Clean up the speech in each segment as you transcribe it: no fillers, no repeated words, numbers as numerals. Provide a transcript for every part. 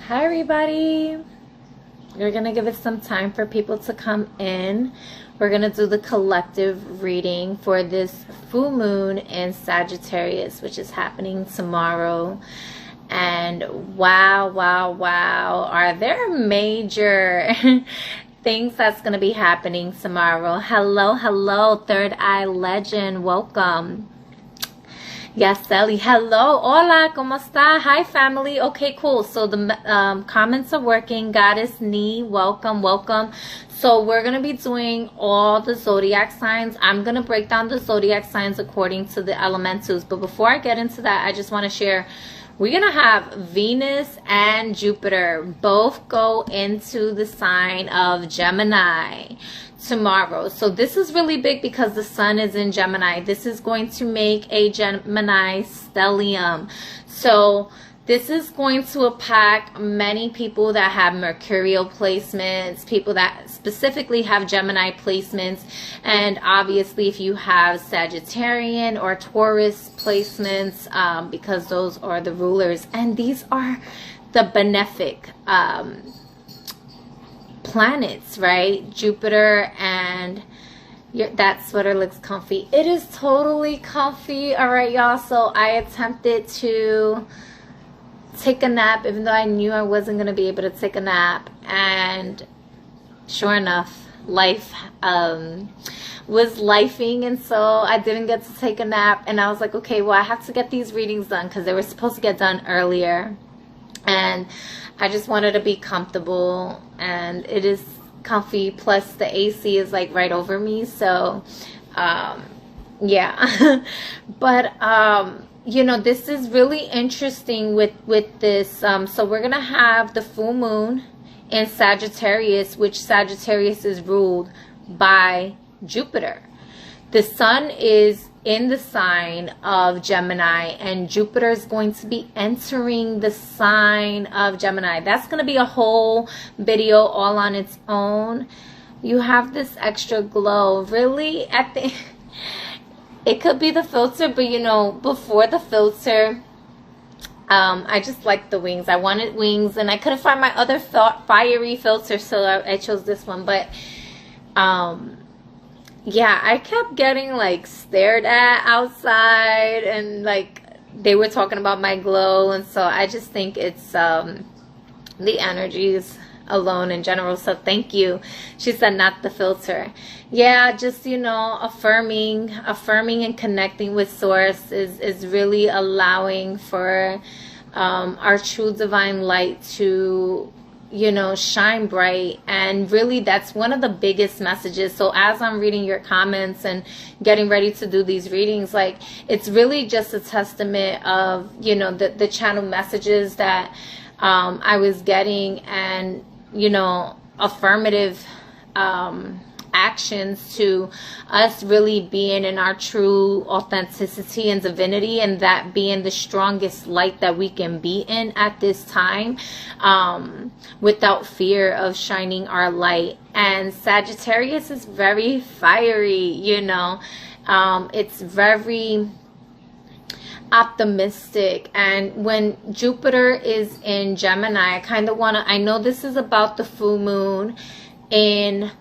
Hi everybody. We're gonna give it some time for people to come in. We're gonna do the collective reading for this full moon in Sagittarius, which is happening tomorrow. And wow, are there major things that's gonna be happening tomorrow? Hello, Third Eye Legend, welcome. Yes, Ellie. Hello. Hola. ¿Cómo está? Hi, family. Okay, cool. So the comments are working. Goddess Knee, welcome. So we're going to be doing all the zodiac signs. I'm going to break down the zodiac signs according to the elementals. But before I get into that, I just want to share, we're going to have Venus and Jupiter both go into the sign of Gemini tomorrow. So this is really big because the sun is in Gemini. This is going to make a Gemini Stellium. So this is going to impact many people that have mercurial placements, people that specifically have Gemini placements, and obviously if you have Sagittarian or Taurus placements, because those are the rulers, and these are the benefic planets, right? Jupiter and that sweater looks comfy. It is totally comfy. All right, y'all. So I attempted to take a nap, even though I knew I wasn't going to be able to take a nap. And sure enough, life was lifing, and so I didn't get to take a nap. And I was like, okay, well, I have to get these readings done because they were supposed to get done earlier. And I just wanted to be comfortable, and it is comfy, plus the AC is like right over me, so yeah. But you know, this is really interesting with this. So we're gonna have the full moon in Sagittarius, which Sagittarius is ruled by Jupiter. The sun is in the sign of Gemini, and Jupiter is going to be entering the sign of Gemini. That's going to be a whole video all on its own. You have this extra glow. Really, at the it could be the filter, but you know, before the filter, I just like the wings. I wanted wings, and I couldn't find my other fiery filter, so I chose this one. But yeah, I kept getting like stared at outside, and like they were talking about my glow, and so I just think it's the energies alone in general. So thank you. She said not the filter. Yeah, just, you know, affirming and connecting with source is really allowing for our true divine light to, you know, shine bright. And really that's one of the biggest messages. So as I'm reading your comments and getting ready to do these readings, like, it's really just a testament of, you know, the channel messages that I was getting, and, you know, affirmative actions to us really being in our true authenticity and divinity, and that being the strongest light that we can be in at this time, without fear of shining our light. And Sagittarius is very fiery, you know, it's very optimistic. And when Jupiter is in Gemini, I kind of want to, I know this is about the full moon in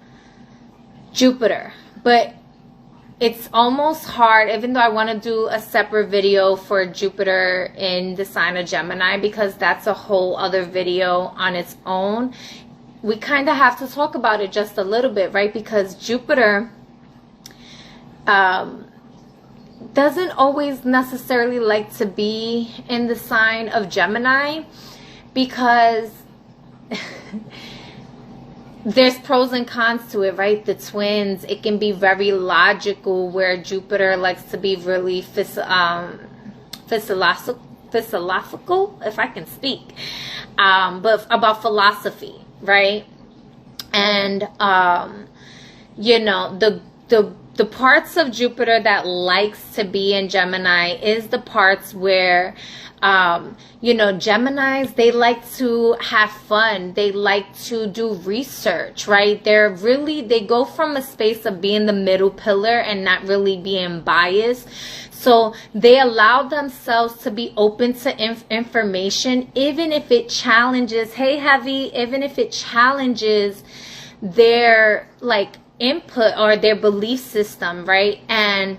Jupiter, but it's almost hard, even though I want to do a separate video for Jupiter in the sign of Gemini, because that's a whole other video on its own. We kind of have to talk about it just a little bit, right? Because Jupiter doesn't always necessarily like to be in the sign of Gemini, because there's pros and cons to it, right? The twins, it can be very logical, where Jupiter likes to be really philosophical, if I can speak, but about philosophy, right? And you know, the the parts of Jupiter that likes to be in Gemini is the parts where, you know, Geminis, they like to have fun. They like to do research, right? They go from a space of being the middle pillar and not really being biased. So they allow themselves to be open to information, even if it challenges, hey, Heavy, even if it challenges their like input or their belief system, right? And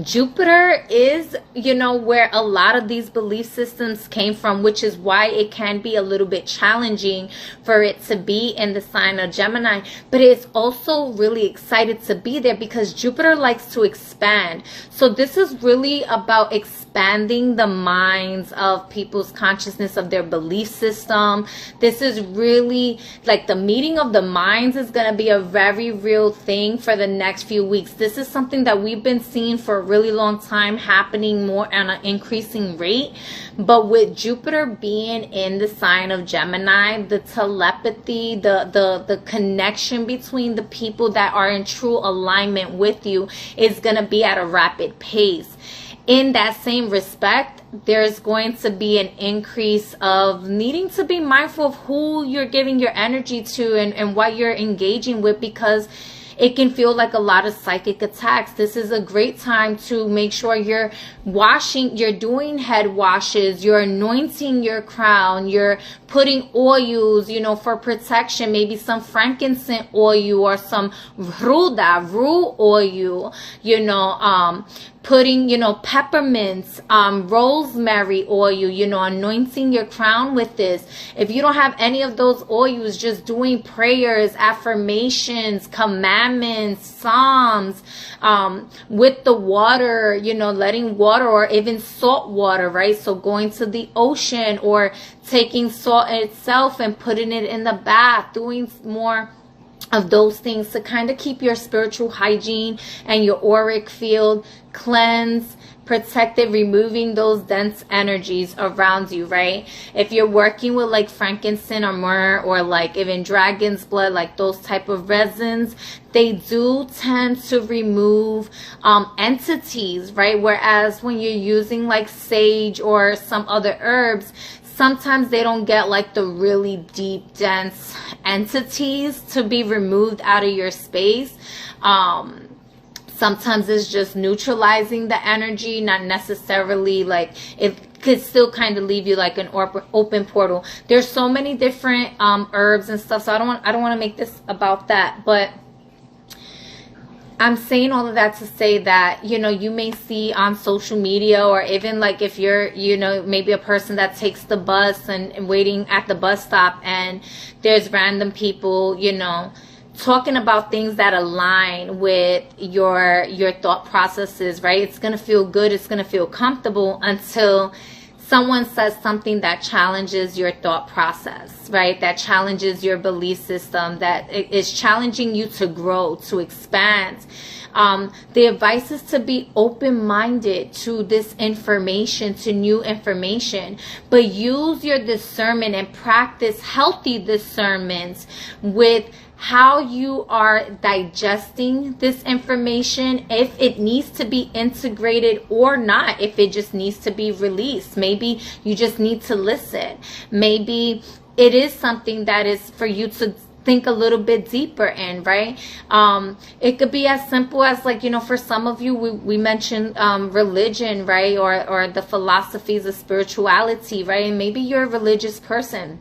Jupiter is, you know, where a lot of these belief systems came from, which is why it can be a little bit challenging for it to be in the sign of Gemini. But it's also really excited to be there because Jupiter likes to expand. So this is really about expanding the minds of people's consciousness of their belief system. This is really like the meeting of the minds is going to be a very real thing for the next few weeks. This is something that we've been seeing for a really long time, happening more on an increasing rate. But with Jupiter being in the sign of Gemini, the telepathy, the connection between the people that are in true alignment with you is going to be at a rapid pace. In that same respect, there's going to be an increase of needing to be mindful of who you're giving your energy to and what you're engaging with, because it can feel like a lot of psychic attacks. This is a great time to make sure you're doing head washes, you're anointing your crown, you're putting oils, you know, for protection, maybe some frankincense oil or some rue oil, you know, putting, you know, peppermints, rosemary oil, you know, anointing your crown with this. If you don't have any of those oils, just doing prayers, affirmations, commandments, psalms, with the water, you know, letting water or even salt water, right? So going to the ocean or taking salt itself and putting it in the bath, doing more of those things to kind of keep your spiritual hygiene and your auric field cleansed, protected, removing those dense energies around you, right? If you're working with like frankincense or myrrh or like even dragon's blood, like those type of resins, they do tend to remove entities, right? Whereas when you're using like sage or some other herbs, sometimes they don't get like the really deep, dense entities to be removed out of your space. Sometimes it's just neutralizing the energy, not necessarily like it could still kind of leave you like an open portal. There's so many different herbs and stuff, so I don't want to make this about that, but I'm saying all of that to say that, you know, you may see on social media, or even like if you're, you know, maybe a person that takes the bus and waiting at the bus stop, and there's random people, you know, talking about things that align with your thought processes, right? It's going to feel good. It's going to feel comfortable until someone says something that challenges your thought process, right? That challenges your belief system, that is challenging you to grow, to expand. The advice is to be open-minded to this information, to new information, but use your discernment and practice healthy discernment with how you are digesting this information, if it needs to be integrated or not, if it just needs to be released. Maybe you just need to listen. Maybe it is something that is for you to think a little bit deeper in, right? It could be as simple as, like, you know, for some of you, we mentioned religion, right? Or the philosophies of spirituality, right? And maybe you're a religious person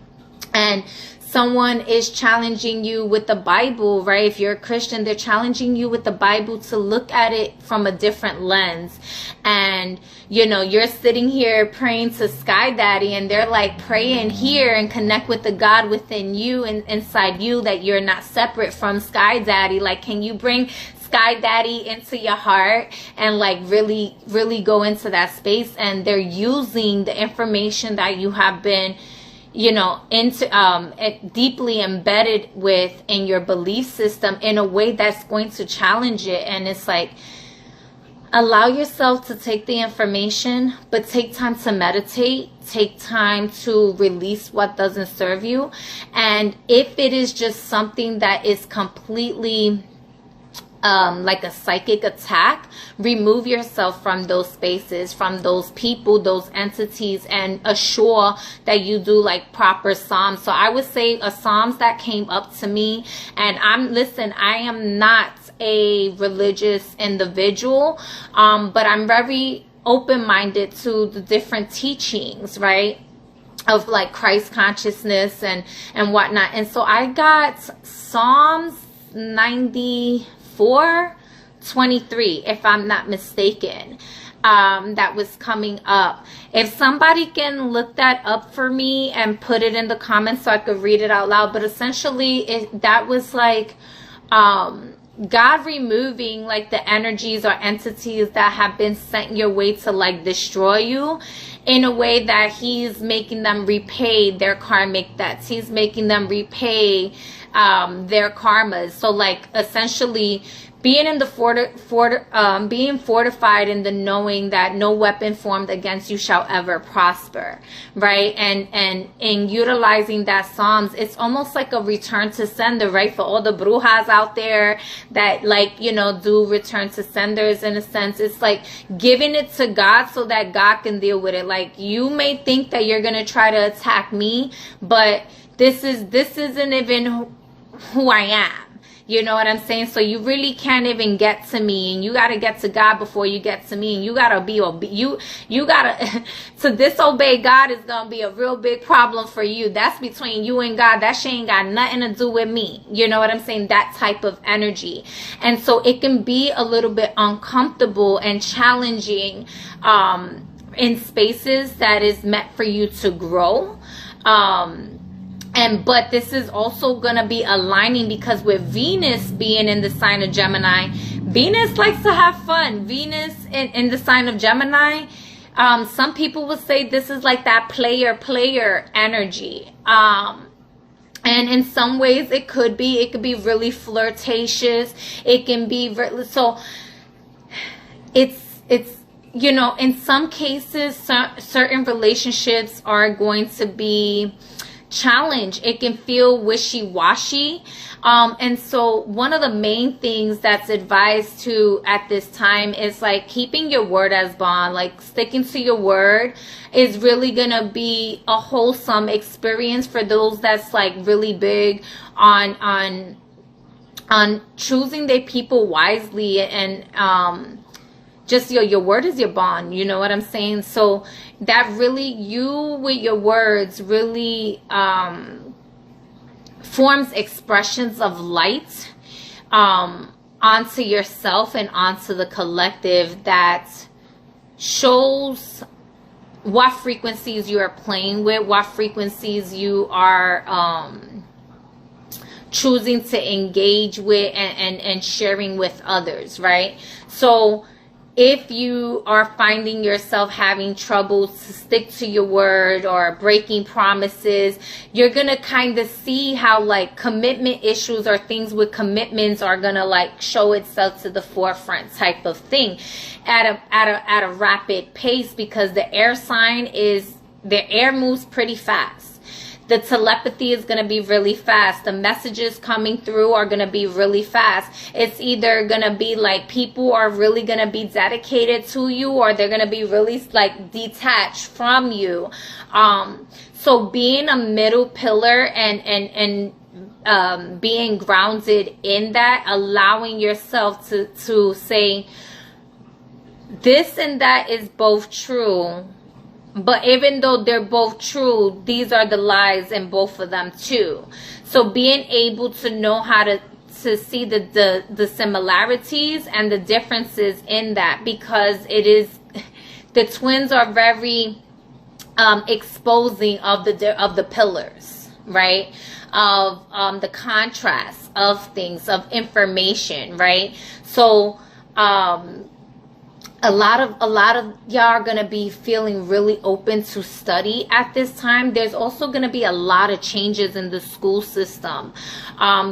and someone is challenging you with the Bible, right? If you're a Christian, they're challenging you with the Bible to look at it from a different lens. And, you know, you're sitting here praying to Sky Daddy, and they're like, pray in here and connect with the God within you and inside you, that you're not separate from Sky Daddy. Like, can you bring Sky Daddy into your heart and like really go into that space? And they're using the information that you have been, you know, into deeply embedded with in your belief system in a way that's going to challenge it. And it's like, allow yourself to take the information, but take time to meditate, take time to release what doesn't serve you. And if it is just something that is completely like a psychic attack, remove yourself from those spaces, from those people, those entities, and assure that you do like proper Psalms. So I would say a Psalms that came up to me, and I am not a religious individual, but I'm very open-minded to the different teachings, right, of like Christ consciousness and whatnot. And so I got Psalms 94:23, if I'm not mistaken, that was coming up. If somebody can look that up for me and put it in the comments so I could read it out loud. But essentially that was like God removing like the energies or entities that have been sent your way to like destroy you, in a way that he's making them repay their karmic debts. He's making them repay their karmas. So like essentially being in the being fortified in the knowing that no weapon formed against you shall ever prosper, right? And in utilizing that Psalms, it's almost like a return to sender, right? For all the brujas out there that like, you know, do return to senders, in a sense, it's like giving it to God so that God can deal with it. Like, you may think that you're gonna try to attack me, but this isn't even who I am. You know what I'm saying? So you really can't even get to me, and you got to get to God before you get to me, and you got to be you got to to disobey God is going to be a real big problem for you. That's between you and God. That shit ain't got nothing to do with me. You know what I'm saying? That type of energy. And so it can be a little bit uncomfortable and challenging in spaces that is meant for you to grow. But this is also going to be aligning, because with Venus being in the sign of Gemini, Venus likes to have fun. Venus in the sign of Gemini, some people would say this is like that player energy. And in some ways it could be really flirtatious. It can be so it's you know, in some cases certain relationships are going to be challenge. It can feel wishy-washy, and so one of the main things that's advised to at this time is like keeping your word as bond. Like sticking to your word is really gonna be a wholesome experience for those that's like really big on choosing their people wisely, and just your word is your bond. You know what I'm saying? So that really, you with your words really forms expressions of light onto yourself and onto the collective, that shows what frequencies you are playing with, what frequencies you are choosing to engage with and sharing with others, right? So if you are finding yourself having trouble to stick to your word or breaking promises, you're going to kind of see how like commitment issues or things with commitments are going to like show itself to the forefront type of thing at a rapid pace, because the air moves pretty fast. The telepathy is going to be really fast. The messages coming through are going to be really fast. It's either going to be like people are really going to be dedicated to you, or they're going to be really like detached from you. So being a middle pillar and being grounded in that, allowing yourself to say this and that is both true. But even though they're both true, these are the lies in both of them too. So being able to know how to see the similarities and the differences in that, because it is, the twins are very exposing of the pillars, right? Of the contrast of things, of information, right? So a lot of y'all are going to be feeling really open to study at this time. There's also going to be a lot of changes in the school system,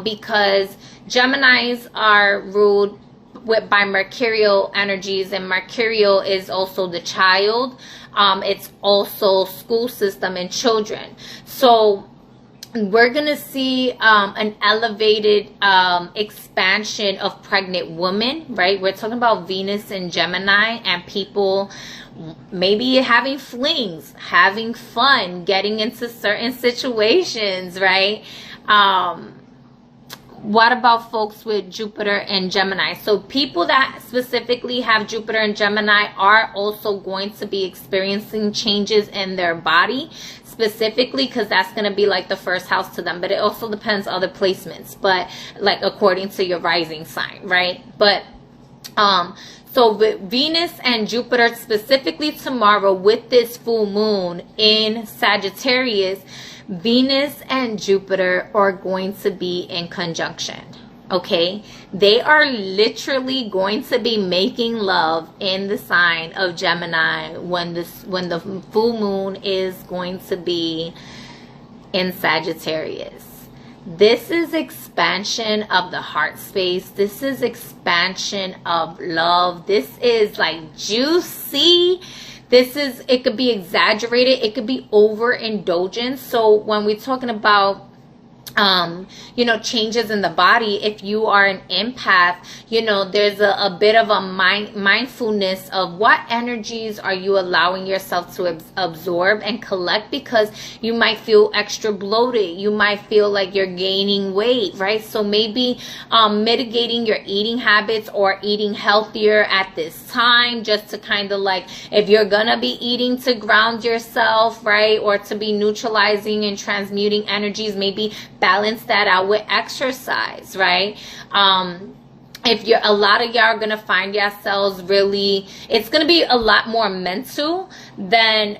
because Geminis are ruled by mercurial energies, and mercurial is also the child. It's also school system and children. So we're going to see an elevated expansion of pregnant women, right? We're talking about Venus and Gemini, and people maybe having flings, having fun, getting into certain situations, right? What about folks with Jupiter and Gemini? So people that specifically have Jupiter and Gemini are also going to be experiencing changes in their body, specifically because that's going to be like the first house to them. But it also depends other placements, but like according to your rising sign, right? But so with Venus and Jupiter, specifically tomorrow with this full moon in Sagittarius, Venus and Jupiter are going to be in conjunction. Okay, they are literally going to be making love in the sign of Gemini when the full moon is going to be in Sagittarius. This is expansion of the heart space. This is expansion of love. This is like juicy. This is, it could be exaggerated. It could be overindulgence. So when we're talking about you know, changes in the body, if you are an empath, you know, there's a bit of a mindfulness of what energies are you allowing yourself to absorb and collect, because you might feel extra bloated, you might feel like you're gaining weight, right? So maybe mitigating your eating habits or eating healthier at this time, just to kind of like, if you're gonna be eating to ground yourself, right, or to be neutralizing and transmuting energies, maybe balance that out with exercise, right? If you're, a lot of y'all are gonna find yourselves really, it's gonna be a lot more mental than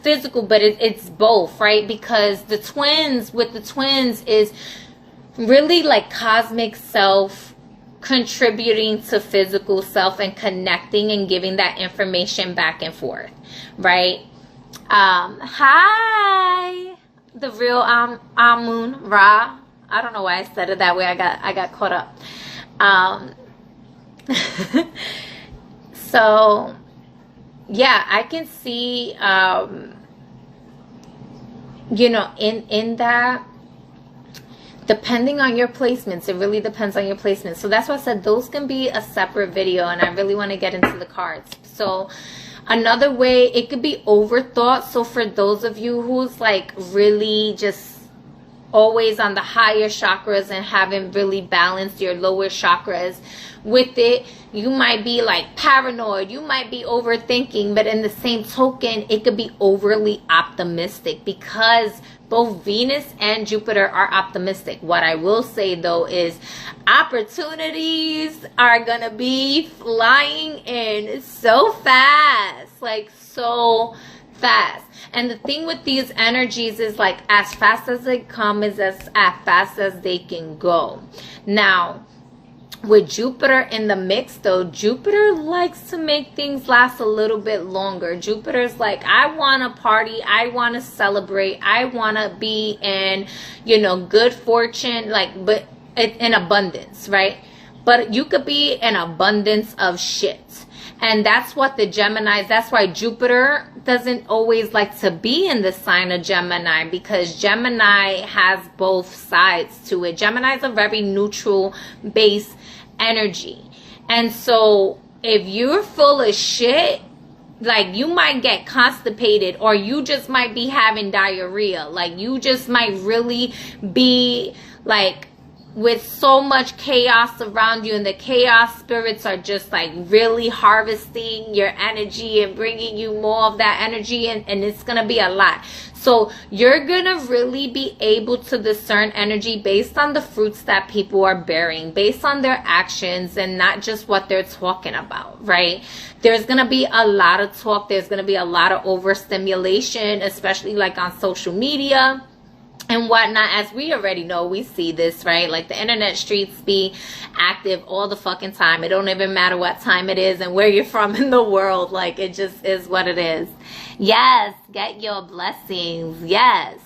physical, but it's both, right? Because the twins, with the twins, is really like cosmic self contributing to physical self and connecting and giving that information back and forth, right? Hi, the real Amun Ra. I don't know why I said it that way. I got caught up. So yeah, I can see you know, in that, depending on your placements, it really depends on your placements. So that's why I said those can be a separate video, and I really want to get into the cards. So another way, it could be overthought. So for those of you who's like really just always on the higher chakras and haven't really balanced your lower chakras with it, you might be like paranoid, you might be overthinking, but in the same token, it could be overly optimistic, because both Venus and Jupiter are optimistic. What I will say though is opportunities are gonna be flying in so fast, like so fast. And the thing with these energies is like, as fast as they come is as fast as they can go. Now with Jupiter in the mix though, Jupiter likes to make things last a little bit longer. Jupiter's like, I want to party, I want to celebrate, I want to be in, you know, good fortune, like, but in abundance, right? But you could be in abundance of shit. And that's what the Geminis, that's why Jupiter doesn't always like to be in the sign of Gemini, because Gemini has both sides to it. Gemini is a very neutral base energy. And so if you're full of shit, like you might get constipated, or you just might be having diarrhea. Like you just might really be like with so much chaos around you, and the chaos spirits are just like really harvesting your energy and bringing you more of that energy, and it's gonna be a lot. So you're gonna really be able to discern energy based on the fruits that people are bearing, based on their actions, and not just what they're talking about, right? There's gonna be a lot of talk, there's gonna be a lot of overstimulation, especially like on social media and whatnot. As we already know, we see this, right? Like the internet streets be active all the fucking time. It don't even matter what time it is and where you're from in the world. Like it just is what it is. Yes, get your blessings. Yes.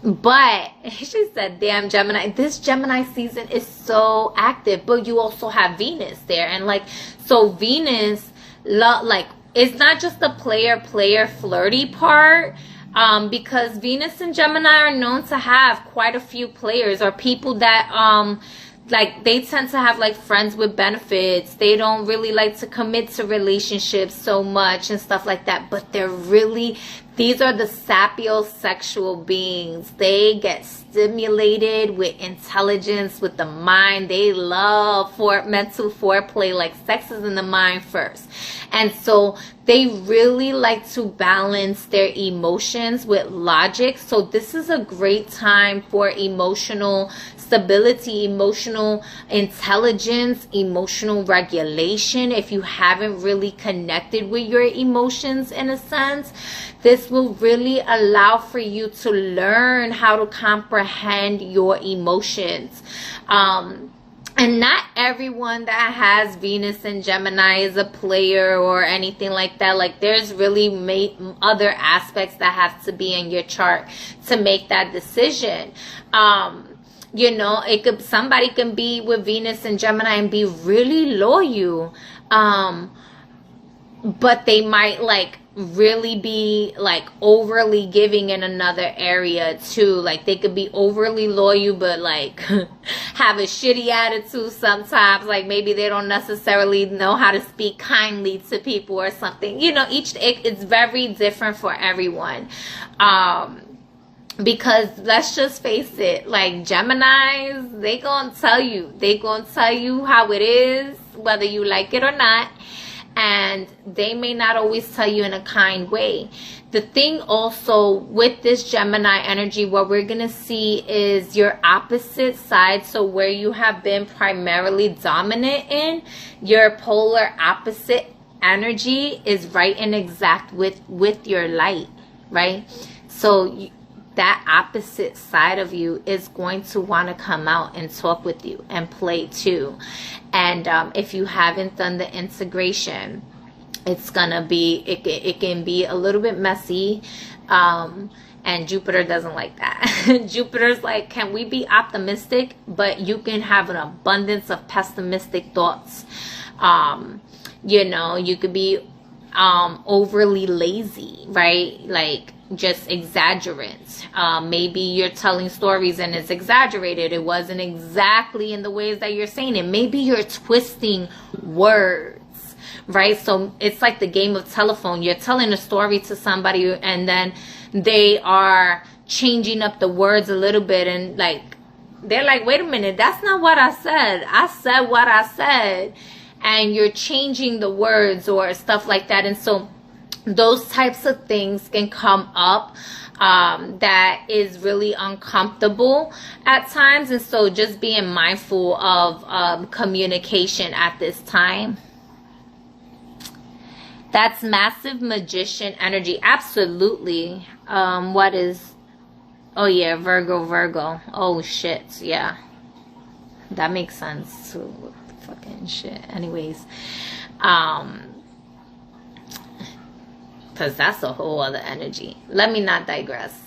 But she said, damn, Gemini, this Gemini season is so active. But you also have Venus there, and like, so Venus, like, it's not just the player flirty part. because Venus and Gemini are known to have quite a few players, or people that like they tend to have like friends with benefits. They don't really like to commit to relationships so much and stuff like that, but they're really, these are the sapiosexual beings. They get stimulated with intelligence, with the mind. They love mental foreplay, like sex is in the mind first. And so they really like to balance their emotions with logic. So this is a great time for emotional stability, emotional intelligence, emotional regulation. If you haven't really connected with your emotions in a sense, this will really allow for you to learn how to comprehend your emotions. And not everyone that has Venus and Gemini is a player or anything like that. Like there's really other aspects that have to be in your chart to make that decision. You know, somebody can be with Venus and Gemini and be really loyal, but they might like really be like overly giving in another area too. Like they could be overly loyal but like have a shitty attitude sometimes. Like maybe they don't necessarily know how to speak kindly to people or something. You know, it's very different for everyone. Because let's just face it, like Geminis, they gonna tell you how it is, whether you like it or not. And they may not always tell you in a kind way. The thing also with this Gemini energy, what we're going to see is your opposite side. So where you have been primarily dominant in, your polar opposite energy is right and exact with your light, right? So that opposite side of you is going to want to come out and talk with you and play too. And if you haven't done the integration, it's gonna be, it can be a little bit messy. And Jupiter doesn't like that. Jupiter's like, can we be optimistic? But you can have an abundance of pessimistic thoughts. You know, you could be overly lazy, right? Like just exaggerant. Maybe you're telling stories and it's exaggerated. It wasn't exactly in the ways that you're saying it. Maybe you're twisting words, right? So it's like the game of telephone. You're telling a story to somebody and then they are changing up the words a little bit, and like they're like, wait a minute, that's not what I said. I said what I said. And you're changing the words or stuff like that. And so those types of things can come up that is really uncomfortable at times. And so just being mindful of communication at this time. That's massive magician energy. Absolutely. What is, oh yeah, Virgo. Oh shit, yeah. That makes sense too. Fucking shit. Anyways, because that's a whole other energy. Let me not digress.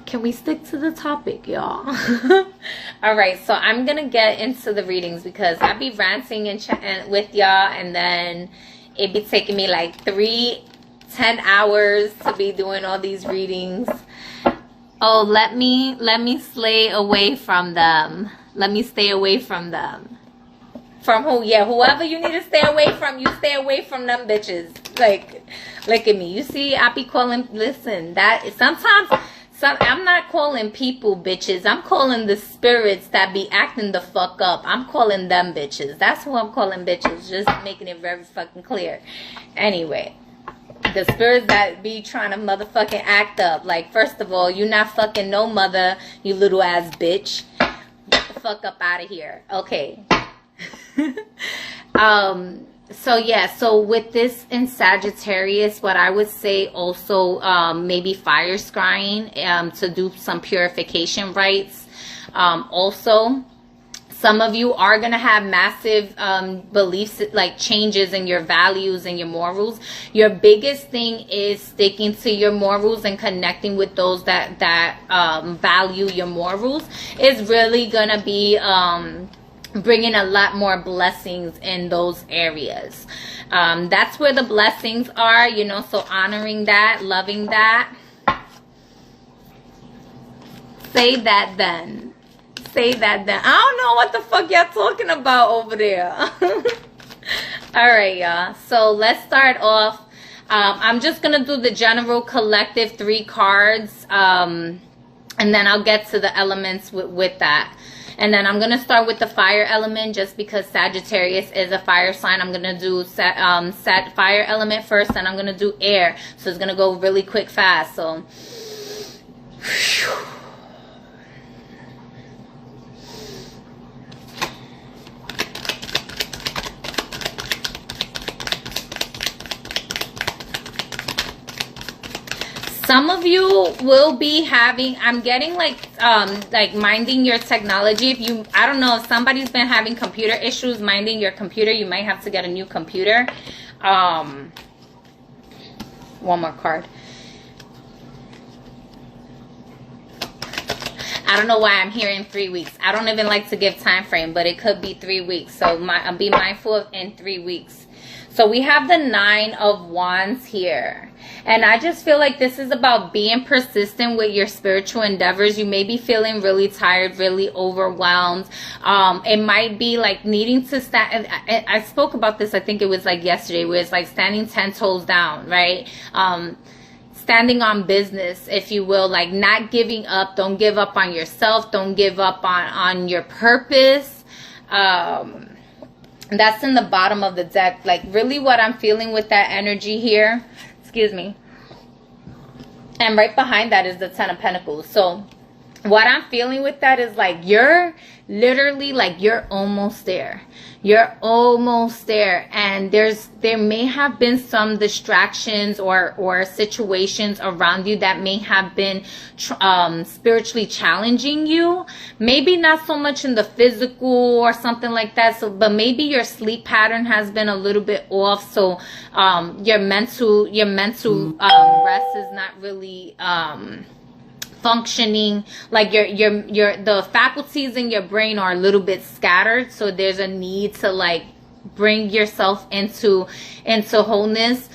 Can we stick to the topic, y'all? All right, so I'm gonna get into the readings because I be ranting and chatting with y'all, and then it be taking me like 10 hours to be doing all these readings. Oh, let me stay away from them. Let me stay away from them. From who? Yeah, whoever you need to stay away from, you stay away from them bitches. Like, look at me. You see, I be calling, listen, that sometimes, I'm not calling people bitches. I'm calling the spirits that be acting the fuck up. I'm calling them bitches. That's who I'm calling bitches. Just making it very fucking clear. Anyway, the spirits that be trying to motherfucking act up. Like, first of all, you not fucking no mother, you little ass bitch. Get the fuck up out of here. Okay. So yeah, so with this in Sagittarius, what I would say also, maybe fire scrying, to do some purification rites. Also, some of you are going to have massive beliefs, like changes in your values and your morals. Your biggest thing is sticking to your morals and connecting with those that value your morals is really going to be bringing a lot more blessings in those areas. That's where the blessings are, you know, so honoring that, loving that. Say that then. Say that then. I don't know what the fuck y'all talking about over there. Alright, y'all. So let's start off. I'm just going to do the general collective 3 cards. And then I'll get to the elements with that. And then I'm going to start with the fire element just because Sagittarius is a fire sign. I'm going to do fire element first, and I'm going to do air. So it's going to go really quick, fast. So, some of you will be having, I'm getting like minding your technology. If you, I don't know, if somebody's been having computer issues minding your computer, you might have to get a new computer. One more card. I don't know why I'm here in 3 weeks. I don't even like to give time frame, but it could be 3 weeks. So be mindful of in 3 weeks. So we have the 9 of Wands here. And I just feel like this is about being persistent with your spiritual endeavors. You may be feeling really tired, really overwhelmed. It might be like needing to stand. I spoke about this, I think it was like yesterday, where it's like standing 10 toes down, right? Standing on business, if you will, like not giving up. Don't give up on yourself. Don't give up on your purpose. That's in the bottom of the deck. Like really what I'm feeling with that energy here. Excuse me. And right behind that is the 10 of Pentacles. So what I'm feeling with that is like you're literally like you're almost there. You're almost there. And there may have been some distractions or situations around you that may have been spiritually challenging you. Maybe not so much in the physical or something like that. So, but maybe your sleep pattern has been a little bit off. So your mental rest is not really functioning. Like the faculties in your brain are a little bit scattered, so there's a need to like bring yourself into wholeness,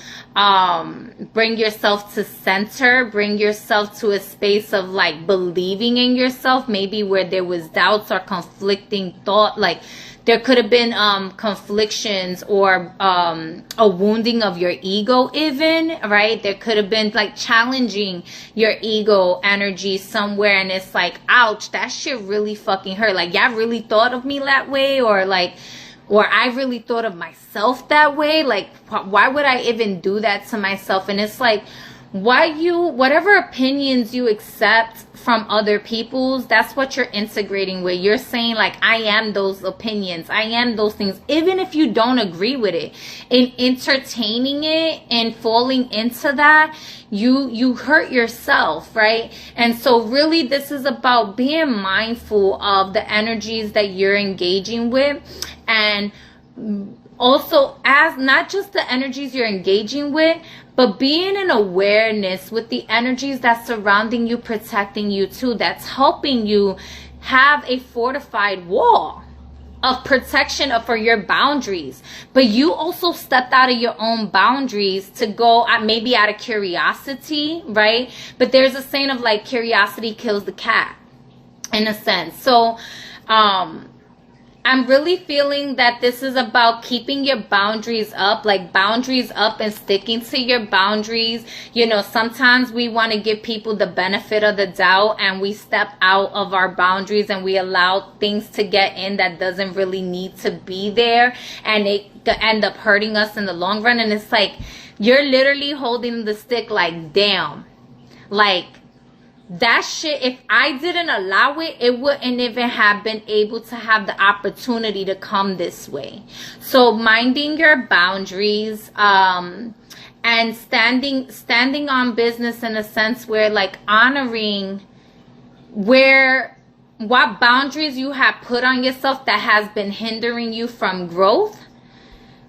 bring yourself to center, bring yourself to a space of like believing in yourself, maybe where there was doubts or conflicting thought. Like there could have been conflictions or a wounding of your ego even, right? There could have been like challenging your ego energy somewhere, and it's like, ouch, that shit really fucking hurt. Like, y'all really thought of me that way, or like, or I really thought of myself that way. Like, why would I even do that to myself? And it's like, whatever opinions you accept from other people's, that's what you're integrating with. You're saying like, I am those opinions, I am those things, even if you don't agree with it. In entertaining it and falling into that, you hurt yourself, right? And so really this is about being mindful of the energies that you're engaging with, and also as not just the energies you're engaging with, but being in awareness with the energies that's surrounding you, protecting you too, that's helping you have a fortified wall of protection for your boundaries. But you also stepped out of your own boundaries to go maybe out of curiosity, right? But there's a saying of like, curiosity kills the cat, in a sense. So I'm really feeling that this is about keeping your boundaries up, like boundaries up and sticking to your boundaries. You know, sometimes we want to give people the benefit of the doubt and we step out of our boundaries and we allow things to get in that doesn't really need to be there, and it end up hurting us in the long run. And it's like, you're literally holding the stick like, damn, like, that shit, if I didn't allow it, it wouldn't even have been able to have the opportunity to come this way. So minding your boundaries, and standing on business in a sense where like honoring what boundaries you have put on yourself that has been hindering you from growth.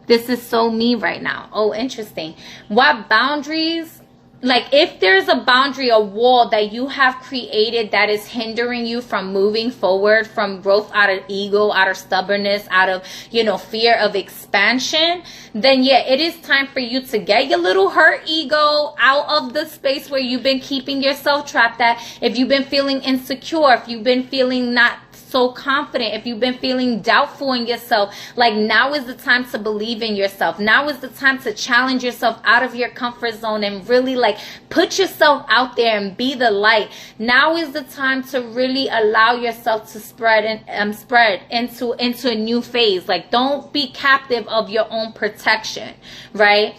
This is so me right now. Oh, interesting. What boundaries like if there's a boundary, a wall that you have created that is hindering you from moving forward, from growth out of ego, out of stubbornness, out of, you know, fear of expansion, then yeah, it is time for you to get your little hurt ego out of the space where you've been keeping yourself trapped at. If you've been feeling insecure, if you've been feeling not so confident, if you've been feeling doubtful in yourself, like now is the time to believe in yourself. Now is the time to challenge yourself out of your comfort zone and really like put yourself out there and be the light. Now is the time to really allow yourself to spread and spread into a new phase. Like, don't be captive of your own protection, right?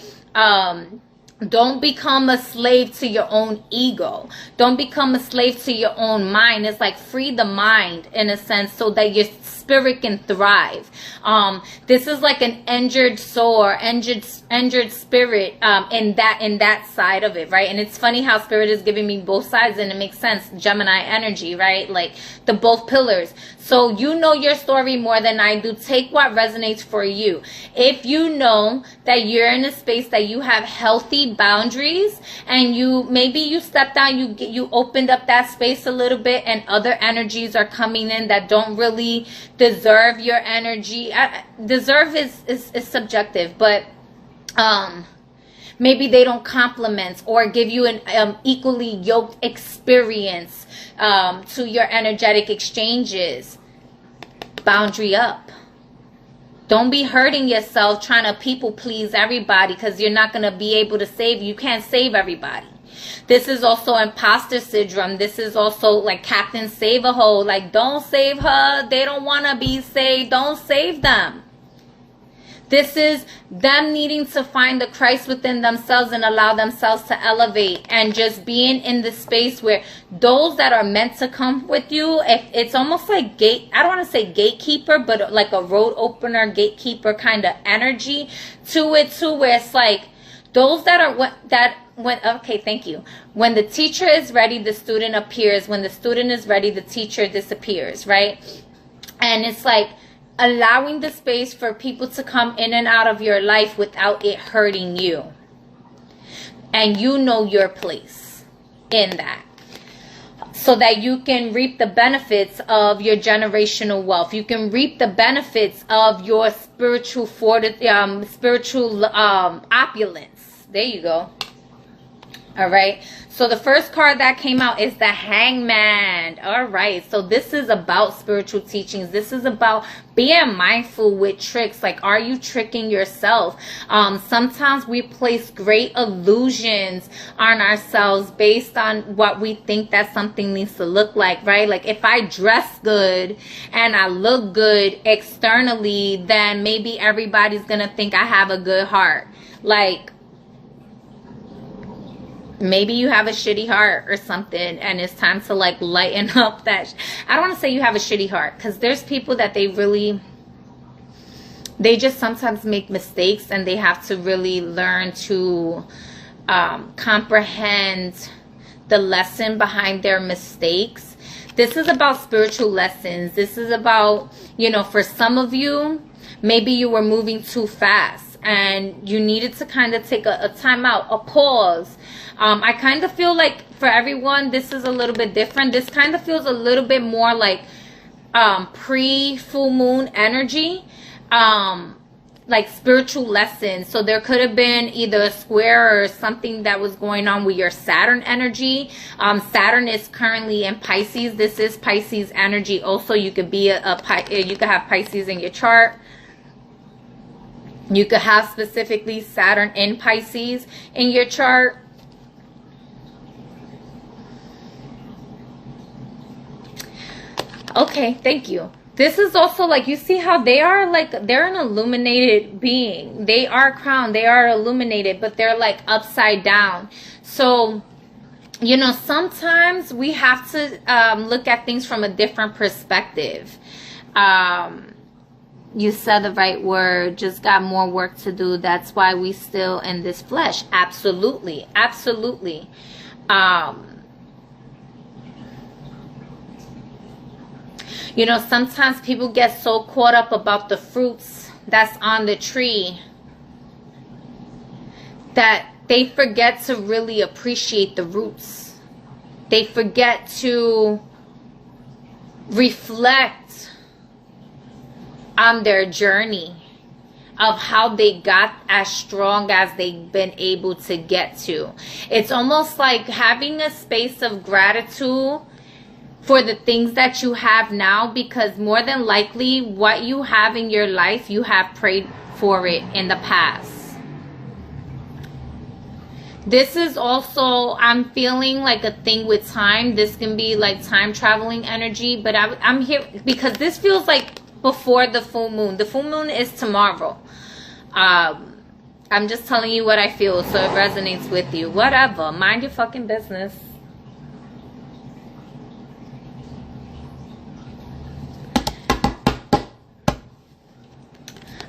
Don't become a slave to your own ego. Don't become a slave to your own mind. It's like free the mind in a sense so that your spirit can thrive. This is like an injured soul or injured spirit in that side of it, right? And it's funny how spirit is giving me both sides, and it makes sense. Gemini energy, right? Like the both pillars. So you know your story more than I do. Take what resonates for you. If you know that you're in a space that you have healthy boundaries, and maybe you stepped out, you opened up that space a little bit, and other energies are coming in that don't really deserve your energy. Deserve is subjective, but maybe they don't complement or give you an equally yoked experience to your energetic exchanges. Boundary up. Don't be hurting yourself trying to people please everybody, because you're not going to be able to save. You can't save everybody. This is also imposter syndrome. This is also like Captain Save-A-Hole. Like, don't save her. They don't want to be saved. Don't save them. This is them needing to find the Christ within themselves and allow themselves to elevate, and just being in the space where those that are meant to come with you, it's almost like I don't want to say gatekeeper, but like a road opener, gatekeeper kind of energy to it too, where it's like those that are okay, thank you. When the teacher is ready, the student appears. When the student is ready, the teacher disappears, right? And it's like allowing the space for people to come in and out of your life without it hurting you. And you know your place in that, so that you can reap the benefits of your generational wealth. You can reap the benefits of your spiritual opulence. There you go. All right. So the first card that came out is the Hangman. All right. So this is about spiritual teachings. This is about being mindful with tricks. Like, are you tricking yourself? Sometimes we place great illusions on ourselves based on what we think that something needs to look like, right? Like, if I dress good and I look good externally, then maybe everybody's going to think I have a good heart. Like, maybe you have a shitty heart or something, and it's time to like lighten up that. I don't want to say you have a shitty heart, because there's people that they just sometimes make mistakes, and they have to really learn to comprehend the lesson behind their mistakes. This is about spiritual lessons. This is about, you know, for some of you, maybe you were moving too fast and you needed to kind of take a time out, a pause. I kind of feel like for everyone, this is a little bit different. This kind of feels a little bit more like pre-full moon energy, like spiritual lessons. So there could have been either a square or something that was going on with your Saturn energy. Saturn is currently in Pisces. This is Pisces energy. Also, you could be you could have Pisces in your chart. You could have specifically Saturn in Pisces in your chart. Okay, thank you. This is also like, you see how they are like, they're an illuminated being. They are crowned, they are illuminated, but they're like upside down. So, you know, sometimes we have to look at things from a different perspective. You said the right word, just got more work to do. That's why we still in this flesh. Absolutely, absolutely. You know, sometimes people get so caught up about the fruits that's on the tree that they forget to really appreciate the roots. They forget to reflect on their journey of how they got as strong as they've been able to get to. It's almost like having a space of gratitude for the things that you have now, because more than likely what you have in your life, you have prayed for it in the past. This is also, I'm feeling like a thing with time. This can be like time traveling energy, but I'm here because this feels like before the full moon. The full moon is tomorrow. I'm just telling you what I feel, so it resonates with you. Whatever. Mind your fucking business.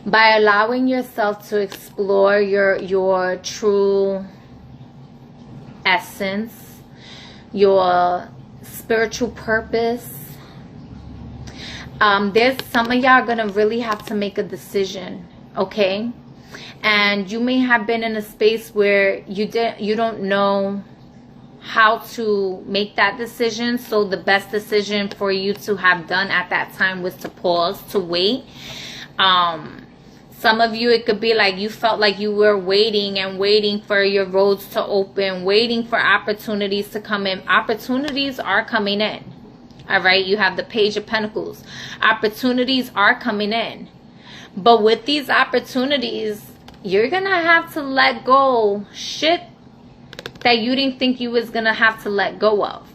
By allowing yourself to explore your true essence, your spiritual purpose, there's some of y'all gonna really have to make a decision, okay? And you may have been in a space where you don't know how to make that decision, so the best decision for you to have done at that time was to pause, to wait. Some of you, it could be like you felt like you were waiting and waiting for your roads to open, waiting for opportunities to come in. Opportunities are coming in. All right, you have the Page of Pentacles. Opportunities are coming in. But with these opportunities, you're going to have to let go shit that you didn't think you was going to have to let go of.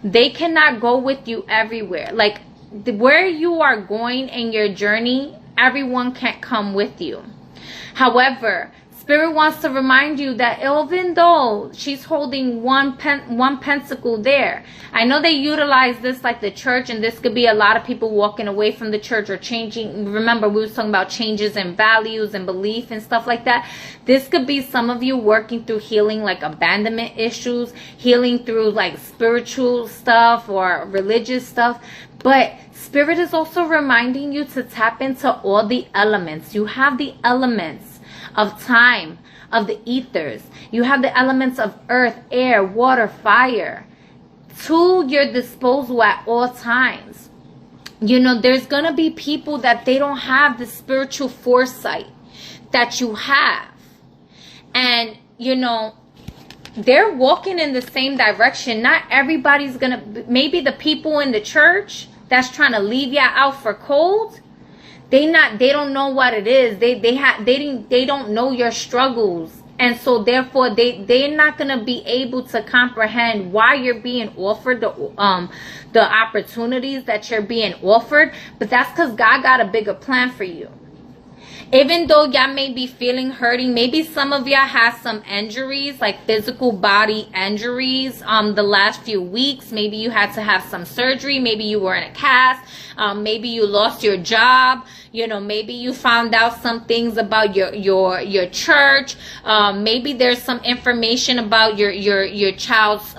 They cannot go with you everywhere. Like where you are going in your journey, everyone can't come with you. However, Spirit wants to remind you that even though she's holding one pentacle there, I know they utilize this like the church, and this could be a lot of people walking away from the church or changing. Remember, we were talking about changes in values and belief and stuff like that. This could be some of you working through healing like abandonment issues, healing through like spiritual stuff or religious stuff. But Spirit is also reminding you to tap into all the elements. You have the elements of time, of the ethers. You have the elements of earth, air, water, fire to your disposal at all times. You know, there's going to be people that they don't have the spiritual foresight that you have. And, you know, they're walking in the same direction. Not everybody's going to, maybe the people in the church that's trying to leave you out for cold, they don't know what it is. They don't know your struggles, and so therefore they're not gonna be able to comprehend why you're being offered the opportunities that you're being offered. But that's because God got a bigger plan for you. Even though y'all may be feeling hurting, maybe some of y'all have some injuries, like physical body injuries the last few weeks. Maybe you had to have some surgery. Maybe you were in a cast. Maybe you lost your job. You know, maybe you found out some things about your church. Maybe there's some information about your child's,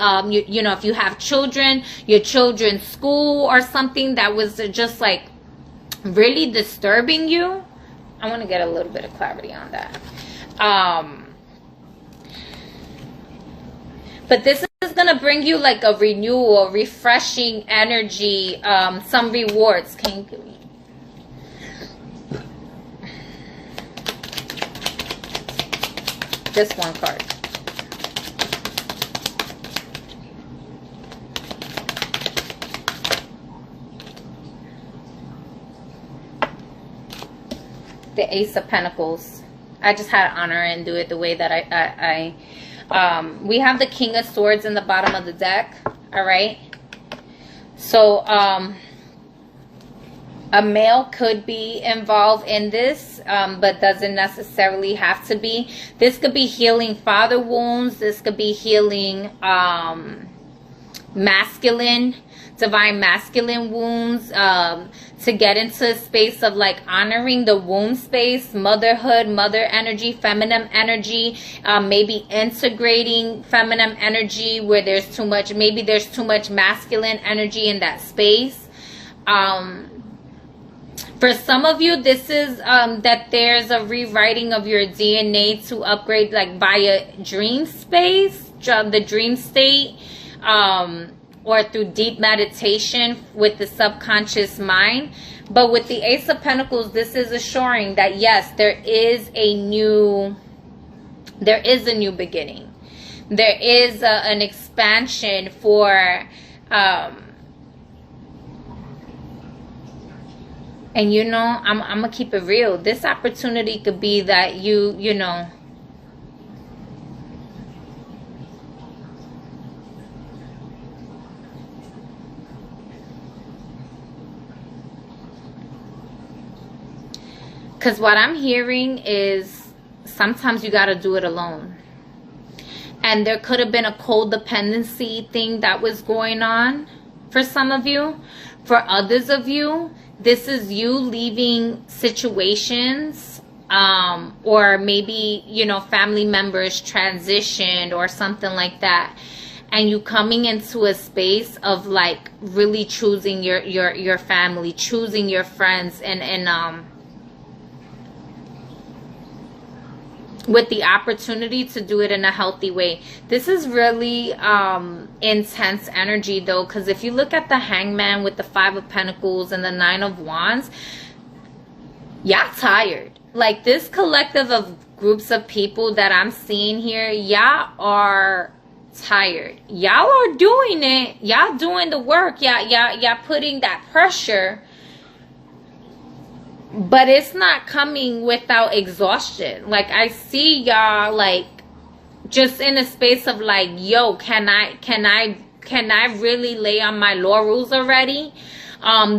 you know, if you have children, your children's school or something that was just like really disturbing you. I want to get a little bit of clarity on that. But this is going to bring you like a renewal, refreshing energy, some rewards. Can you give me? This one card. The Ace of Pentacles. I just had to honor and do it the way that we have the King of Swords in the bottom of the deck. All right. So a male could be involved in this, but doesn't necessarily have to be. This could be healing father wounds. This could be healing masculine, divine masculine wounds, to get into a space of like honoring the womb space, motherhood, mother energy, feminine energy, maybe integrating feminine energy where there's too much, maybe there's too much masculine energy in that space. For some of you, this is that there's a rewriting of your DNA to upgrade, like via dream space, the dream state, or through deep meditation with the subconscious mind. But with the Ace of Pentacles, this is assuring that yes, there is a new beginning. There is an expansion for and you know, I'm gonna keep it real. This opportunity could be that you know, because what I'm hearing is sometimes you got to do it alone. And there could have been a codependency thing that was going on for some of you. For others of you, this is you leaving situations, or maybe, you know, family members transitioned or something like that. And you coming into a space of like really choosing your family, choosing your friends, and with the opportunity to do it in a healthy way. This is really intense energy though, because if you look at the Hangman with the 5 of Pentacles and the 9 of Wands, y'all tired. Like this collective of groups of people that I'm seeing here, y'all are tired. Y'all are doing it. Y'all doing the work. Y'all putting that pressure. But it's not coming without exhaustion. Like I see y'all like just in a space of like, yo, can I really lay on my laurels already?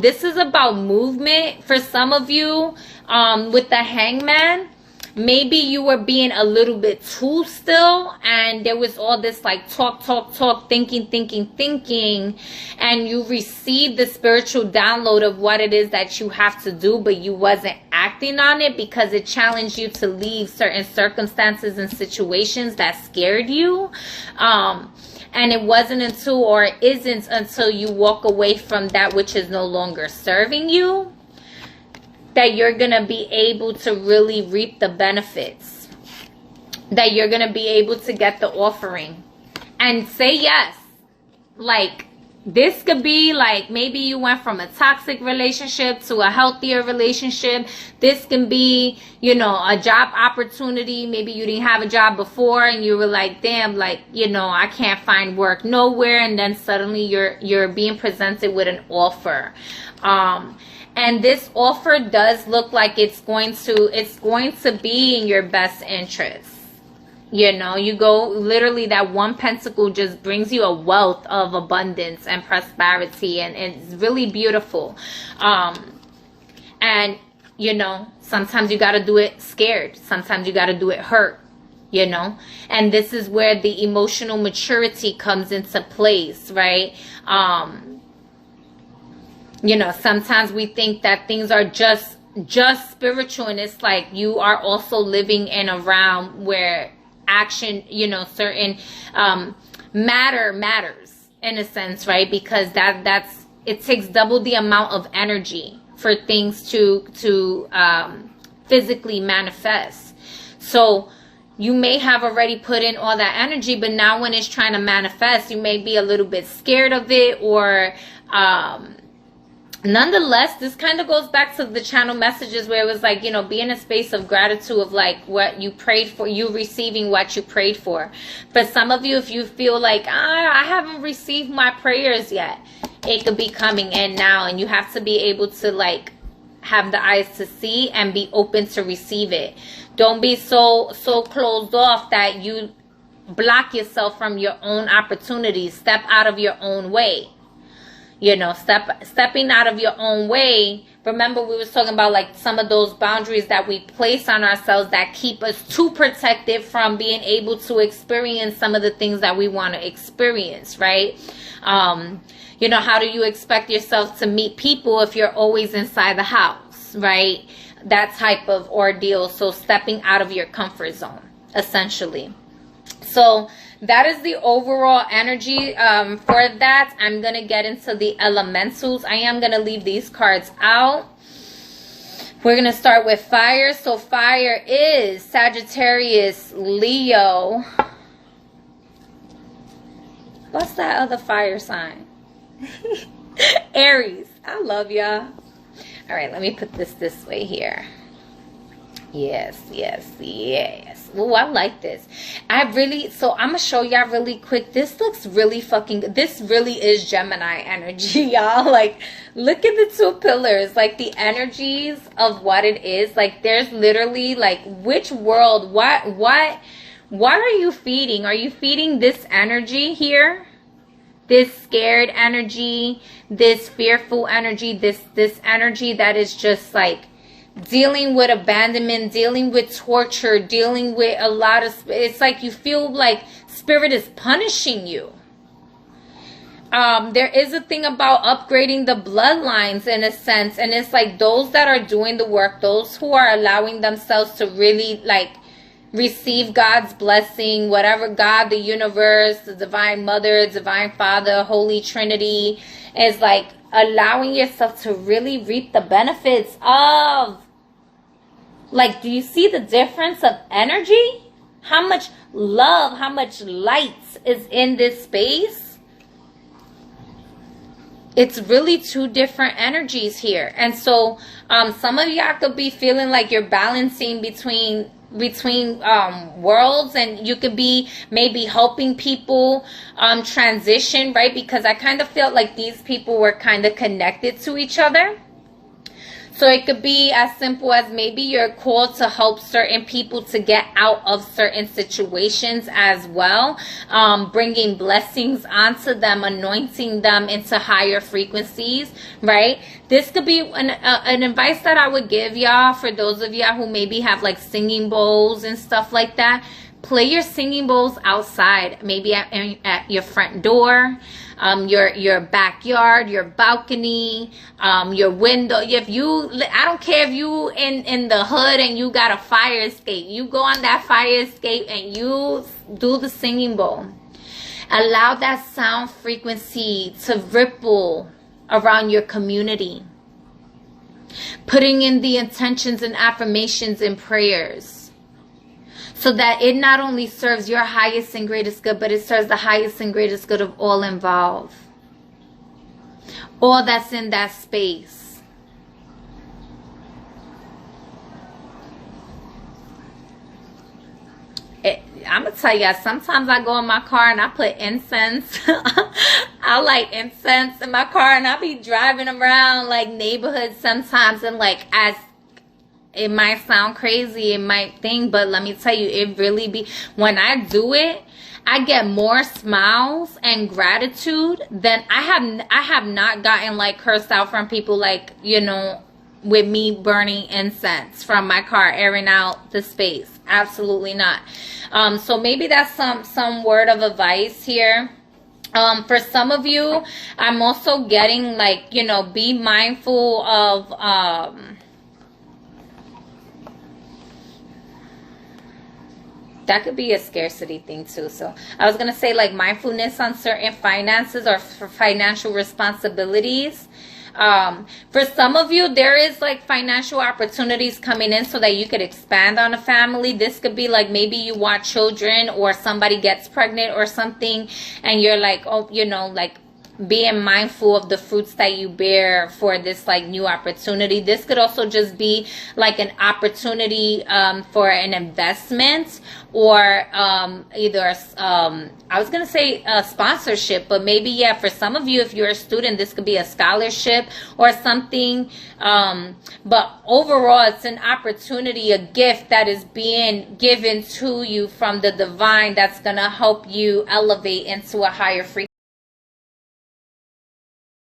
This is about movement for some of you. With the Hangman, maybe you were being a little bit too still, and there was all this like talk, thinking, and you received the spiritual download of what it is that you have to do, but you wasn't acting on it because it challenged you to leave certain circumstances and situations that scared you. And it wasn't until, or it isn't until you walk away from that which is no longer serving you, that you're going to be able to really reap the benefits, that you're going to be able to get the offering and say yes. Like this could be like, maybe you went from a toxic relationship to a healthier relationship. This can be, you know, a job opportunity. Maybe you didn't have a job before and you were like, damn, like, you know, I can't find work nowhere. And then suddenly you're being presented with an offer. And this offer does look like it's going to be in your best interest. You know, you go, literally that 1 pentacle just brings you a wealth of abundance and prosperity, and it's really beautiful. And, you know, sometimes you got to do it scared. Sometimes you got to do it hurt, you know. And this is where the emotional maturity comes into place, right? You know, sometimes we think that things are just spiritual, and it's like you are also living in a realm where action, you know, certain matters in a sense, right? Because it takes double the amount of energy for things to physically manifest. So you may have already put in all that energy, but now when it's trying to manifest, you may be a little bit scared of it, or nonetheless, this kind of goes back to the channel messages where it was like, you know, be in a space of gratitude of like what you prayed for, you receiving what you prayed for. For some of you, if you feel like, I haven't received my prayers yet, it could be coming in now, and you have to be able to like have the eyes to see and be open to receive it. Don't be so closed off that you block yourself from your own opportunities. Step out of your own way. You know, stepping out of your own way. Remember, we was talking about like some of those boundaries that we place on ourselves that keep us too protected from being able to experience some of the things that we want to experience, right? You know, how do you expect yourself to meet people if you're always inside the house, right? That type of ordeal. So stepping out of your comfort zone, essentially. So that is the overall energy for that. I'm going to get into the elementals. I am going to leave these cards out. We're going to start with fire. So fire is Sagittarius, Leo. What's that other fire sign? Aries. I love y'all. All right, let me put this way here. Yes, yes, yes. Oh, I like this. So I'm gonna show y'all really quick. This looks really this really is Gemini energy, y'all. Like, look at the two pillars, like the energies of what it is. Like, there's literally like, which world, what are you feeding? Are you feeding this energy here? This scared energy, this fearful energy, this energy that is just like dealing with abandonment, dealing with torture, dealing with a lot of, it's like you feel like spirit is punishing you. There is a thing about upgrading the bloodlines in a sense, and it's like those that are doing the work, those who are allowing themselves to really like receive God's blessing, whatever God, the universe, the divine mother, divine father, Holy Trinity, is like allowing yourself to really reap the benefits of. Like, do you see the difference of energy? How much love, how much light is in this space? It's really two different energies here. And so some of y'all could be feeling like you're balancing between worlds, and you could be maybe helping people transition, right? Because I kind of felt like these people were kind of connected to each other. So it could be as simple as maybe you're called to help certain people to get out of certain situations as well, bringing blessings onto them, anointing them into higher frequencies, right? This could be an advice that I would give y'all for those of y'all who maybe have like singing bowls and stuff like that. Play your singing bowls outside, maybe at your front door, your backyard, your balcony, your window. I don't care if you in the hood and you got a fire escape. You go on that fire escape and you do the singing bowl. Allow that sound frequency to ripple around your community. Putting in the intentions and affirmations and prayers, so that it not only serves your highest and greatest good, but it serves the highest and greatest good of all involved. All that's in that space. I'm going to tell y'all, sometimes I go in my car and I put incense. I like incense in my car, and I'll be driving around like neighborhoods sometimes, and like, as it might sound crazy, it might think, but let me tell you, it really be, when I do it, I get more smiles and gratitude than I have not gotten like cursed out from people, like, you know, with me burning incense from my car, airing out the space. Absolutely not. So maybe that's some word of advice here. For some of you, I'm also getting like, you know, be mindful of that could be a scarcity thing too. So I was going to say like mindfulness on certain finances or for financial responsibilities. For some of you, there is like financial opportunities coming in so that you could expand on a family. This could be like maybe you want children, or somebody gets pregnant or something, and you're like, oh, you know, like being mindful of the fruits that you bear for this like new opportunity. This could also just be like an opportunity for an investment, or either I was gonna say a sponsorship, but maybe, yeah, for some of you, if you're a student, this could be a scholarship or something. But overall, it's an opportunity, a gift that is being given to you from the divine, that's gonna help you elevate into a higher frequency.